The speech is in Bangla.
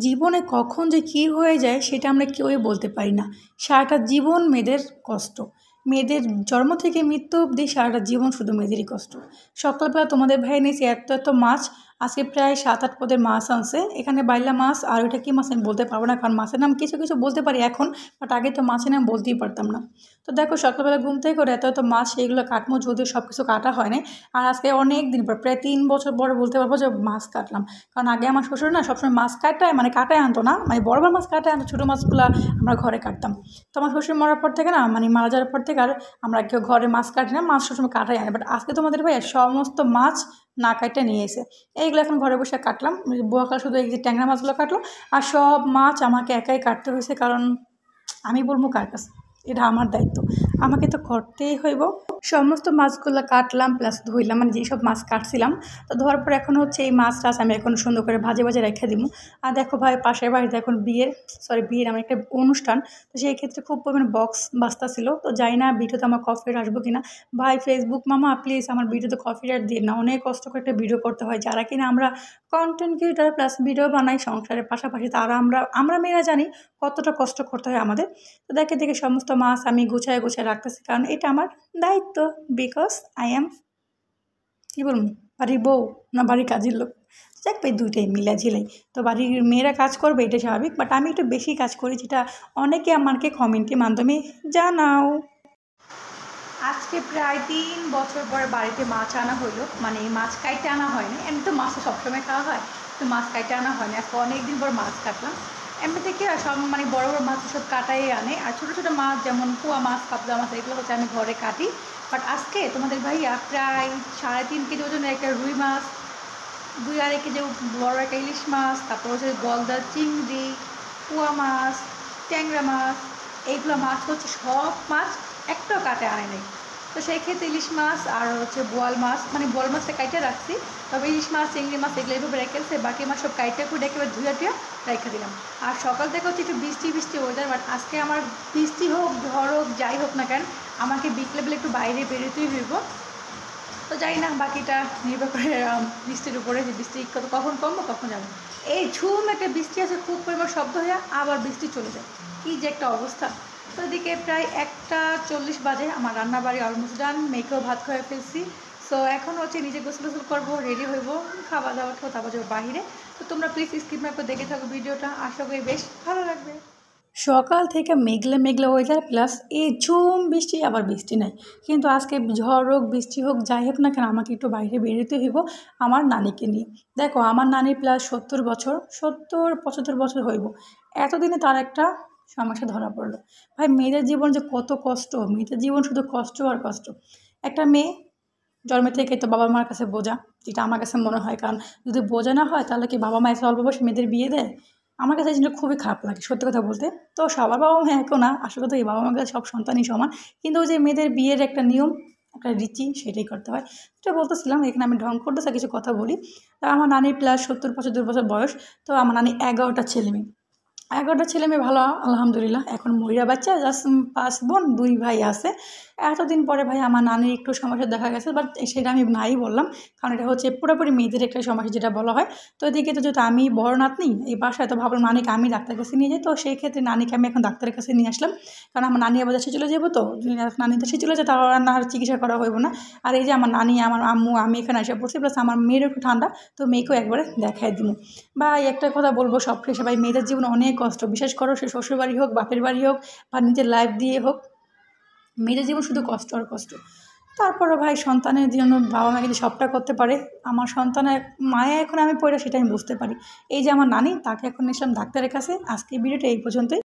জীবনে কখন যে কী হয়ে যায় সেটা আমরা কেউই বলতে পারি না। সারাটা জীবন মেয়েদের কষ্ট। মেয়েদের জন্ম থেকে মৃত্যু অবধি সারাটা জীবন শুধু মেয়েদেরই কষ্ট। সকালবেলা তোমাদের ভাই এনেছে এত এত মাছ, আজকে প্রায় 7-8 পদের মাছ আনছে। এখানে বাইলা মাছ, আর ওইটা কী মাছ আমি বলতে পারবো না, কারণ মাছের নাম কিছু কিছু বলতে পারি এখন, বাট আগে তো মাছের নাম বলতেই পারতাম না। তো দেখো সকালবেলা ঘুম থেকে করে এত এত মাছ, সেইগুলো কাটবো, যদিও সব কিছু কাটা হয় না। আর আজকে অনেক দিন পর, প্রায় 3 বছর পরে বলতে পারবো যে মাছ কাটলাম। কারণ আগে আমার শ্বশুর না সবসময় মাছ কাটায়, মানে কাটায় আনতো না, মানে বড় বড় মাছ কাটায় আনতো, ছোটো মাছগুলো আমরা ঘরে কাটতাম। তো আমার শ্বশুর মরার পর থেকে না, মানে মারা যাওয়ার পর থেকে আর আমরা কেউ ঘরে মাছ কাটি না, মাছ সবসময় কাটাই আনে। বাট আজকে তোমাদের ভাই সমস্ত মাছ না কাটতে নিয়ে এসে এইগুলো এখন ঘরে বসে কাটলাম। বুয়াকাল শুধু এই যে ট্যাংরা মাছগুলো কাটলো, আর সব মাছ আমাকে একাই কাটতে হয়েছে, কারণ আমি বলবো কার কাছে, এটা আমার দায়িত্ব, আমাকে তো করতেই হইব। সমস্ত মাছগুলো কাটলাম প্লাস ধুইলাম, মানে যেসব মাছ কাটছিলাম। তো ধোয়ার পর এখন হচ্ছে এই মাছ টাছ আমি এখন সুন্দর করে ভাজে ভাজে রেখে দিব। আর দেখো ভাই পাশের বাড়িতে এখন বিয়ের আমার একটা অনুষ্ঠান, তো সেই ক্ষেত্রে খুব পরিমাণে বক্স বাজতাছিল। তো যাই না ভিডিওতে আমার কপিরাইট আসবো কিনা। ভাই ফেসবুক মামা প্লিজ আমার ভিডিওতে কপিরাইট দিয়ে না, অনেক কষ্ট করে একটা ভিডিও করতে হয়, যারা কিনা আমরা কন্টেন্ট ক্রিয়েটার প্লাস ভিডিও বানাই সংসারের পাশাপাশি, তারা আমরা মেয়েরা জানি কতটা কষ্ট করতে হয় আমাদের। তো দেখে সমস্ত মাছ আমি গুছায় রাখতেছি, কারণ এটা আমার দায়িত্ব, বিকজ আই অ্যাম কী বলুন, বাড়ির বউ না বাড়ির কাজের লোক, যাক ভাই দুইটাই মিলা ঝিলাই। তো বাড়ির মেয়েরা কাজ করবে এটা স্বাভাবিক, বাট আমি একটু বেশি কাজ করি, যেটা অনেকে আমাকে কমেন্টের মাধ্যমে জানাও। আজকে প্রায় 3 বছর পর বাড়িতে মাছ আনা হলো, মানে মাছ কাইটে আনা হয় না, এমনি তো মাছ সবসময় খাওয়া হয়, তো মাছ কাইটে আনা হয় না, এখন অনেকদিন পর মাছ কাটলাম। এমনি থেকে সব মানে বড় বড় মাছ সব কাটাই আনে, আর ছোটো ছোটো মাছ যেমন পোয়া মাছ, পাবদা মাছ, এগুলো হচ্ছে আমি ঘরে কাটি। বাট আজকে তোমাদের ভাইয়া প্রায় 3.5 কেজি ওজনের একটা রুই মাছ, 2-2.5 কেজি বড় একটা ইলিশ মাছ, তারপর হচ্ছে গলদা চিংড়ি, পোয়া মাছ, ট্যাংরা মাছ, এইগুলো মাছ হচ্ছে সব মাছ একটাও কাটে আনে নাই। তো সেই ক্ষেত্রে ইলিশ মাছ আর হচ্ছে বোয়াল মাছ, মানে বোয়াল মাছটা কাইটে রাখছি, তবে ইলিশ মাছ চিংড়ি মাছ এগুলো এভাবে রেখেছে, বাকি মাছ সব কাইটে করে একেবারে ধুয়ে রেখে দিলাম। আর সকাল থেকে হচ্ছে একটু বৃষ্টি ওয়েদার, বাট আজকে আমার বৃষ্টি হোক ঝড় হোক যাই হোক না কেন, আমাকে বিকেলে একটু বাইরে বেরোতেই হইব। তো জানি না, বাকিটা নির্ভর করে বৃষ্টির উপরে, যে বৃষ্টি কখন কমবো কখন যাবো। এই ঝুম একটা বৃষ্টি আছে, খুব পরিমাণ শব্দ হয়ে আবার বৃষ্টি চলে যায়, কী যে একটা অবস্থা। তো এদিকে প্রায় 1:40 বাজে, আমার রান্নাবাড়ি অলমোস্ট ডান, মেয়েকেও ভাত খাওয়াই ফেলছি। সো এখন হচ্ছে নিজে গোসল করবো, রেডি হইব, খাওয়া দাওয়া খেয়ে তারপর যাবো বাহিরে। তো তোমরা প্লিজ স্কিপ না করে দেখে থাকো ভিডিওটা, আশা করি বেশ ভালো লাগবে। সকাল থেকে মেঘলা ওয়েদার, প্লাস এই ঝুম বৃষ্টি, আবার বৃষ্টি নাই, কিন্তু আজকে ঝড় হোক বৃষ্টি হোক যাই হোক না কেন, আমাকে একটু বাইরে বেরোতে হইব আমার নানিকে নিয়ে। দেখো আমার নানি প্লাস 70 বছর, 70-75 বছর হইব, এতদিনে তার একটা সমস্যা ধরা পড়লো। ভাই মেয়েদের জীবন যে কত কষ্ট, মেয়েদের জীবন শুধু কষ্ট আর কষ্ট। একটা মেয়ে জন্ম থেকে তো বাবা মার কাছে বোঝা, যেটা আমার কাছে মনে হয়, কারণ যদি বোঝা না হয় তাহলে কি বাবা মা এত অল্প বয়সে মেয়েদের বিয়ে দেয়? আমার কাছে এই জিনিসটা খুবই খারাপ লাগে সত্যি কথা বলতে। তো সবার বাবা মা একও না, আসল কথা এই বাবা মার কাছে সব সন্তানই সমান, কিন্তু ওই যে মেয়েদের বিয়ের একটা নিয়ম, একটা রীতি, সেটাই করতে হয়। যেটা বলতেছিলাম, এখানে আমি ঢং করতেছি কিছু কথা বলি। তা আমার নানির প্লাস 70-75 বছর বয়স, তো আমার নানি 11টা ছেলে মেয়ে, 11টা ছেলে মেয়ে ভালো আলহামদুলিল্লাহ, এখন মহিলা বাচ্চা জাস্ট 5 বোন 2 ভাই আছে। এতদিন পরে ভাই আমার নানির একটু সমস্যা দেখা গেছে, বাট সেটা আমি নাই বললাম, কারণ এটা হচ্ছে পুরোপুরি মেয়েদের একটা সমস্যা যেটা বলা হয়। তো এদিকে তো যেহেতু আমি বড় নাতনি এই বাসায়, তো ভাবলাম নানিকে আমি ডাক্তারের কাছে নিয়ে যাই, তো সেই ক্ষেত্রে নানিকে আমি এখন ডাক্তারের কাছে নিয়ে আসলাম, কারণ আমার নানি আবার দেশে চলে যাবো, তো নানি দেশে চলে যায়, তার আর চিকিৎসা করা হইব না। আর এই যে আমার নানি, আমার আম্মু, আমি এখানে এসে পড়ছি, প্লাস আমার মেয়েরও একটু ঠান্ডা, তো মেয়েকেও একবারে দেখাই দিব। ভাই একটা কথা বলবো সব শেষে, ভাই মেয়েদের জীবনে অনেক কষ্ট, বিশেষ করো সে শ্বশুরবাড়ি হোক বাপের বাড়ি হোক বা নিজের লাইফ দিয়ে হোক, মেয়েদের জীবন শুধু কষ্ট আর কষ্ট। তারপরে ভাই সন্তানের জন্য বাবা মা যদি সবটা করতে পারে, আমার সন্তানের মায়া এখন আমি পড়ে সেটা আমি বুঝতে পারি। এই যে আমার নানি, তাকে এখন নিয়েছিলাম ডাক্তারের কাছে। আজকে ভিডিওটা এই পর্যন্তই।